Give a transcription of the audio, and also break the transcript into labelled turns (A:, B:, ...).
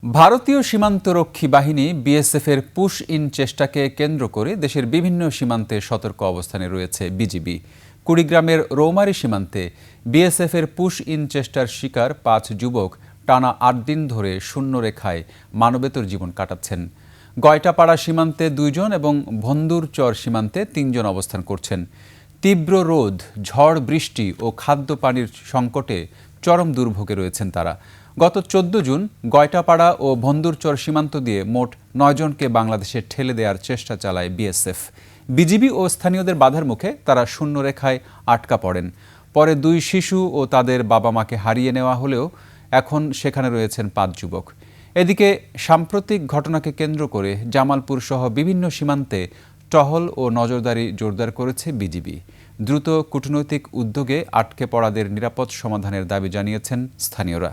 A: ভারতীয় সীমান্তরক্ষী বাহিনী বিএসএফের পুশ ইন চেষ্টাকে কেন্দ্র করে দেশের বিভিন্ন সীমান্তে সতর্ক অবস্থানে রয়েছে বিজিবি। কুড়িগ্রামের রৌমারী সীমান্তে বিএসএফের পুশ ইন চেষ্টার শিকার ৫ যুবক টানা ৮ দিন ধরে শূন্যরেখায় মানবেতর জীবন কাটাচ্ছেন। গয়টাপাড়া সীমান্তে ২ জন এবং ভন্দুরচর সীমান্তে ৩ জন অবস্থান করছেন। তীব্র রোদ, ঝড় বৃষ্টি ও খাদ্য পানির সংকটে চরম দুর্ভোগে রয়েছেন তারা। গত ১৪ জুন গয়টাপাড়া ও ভন্দুরচর সীমান্ত দিয়ে মোট ৯ জনকে বাংলাদেশে ঠেলে দেওয়ার চেষ্টা চালায় বিএসএফ। বিজিবি ও স্থানীয়দের বাধার মুখে তারা শূন্যরেখায় আটকা পড়েন। পরে ২ শিশু ও তাদের বাবা মাকে হারিয়ে নেওয়া হলেও এখন সেখানে রয়েছেন ৫ যুবক। এদিকে সাম্প্রতিক ঘটনাকে কেন্দ্র করে জামালপুর সহ বিভিন্ন সীমান্তে টহল ও নজরদারি জোরদার করেছে বিজিবি। দ্রুত কূটনৈতিক উদ্যোগে আটকে পড়াদের নিরাপদ সমাধানের দাবি জানিয়েছেন স্থানীয়রা।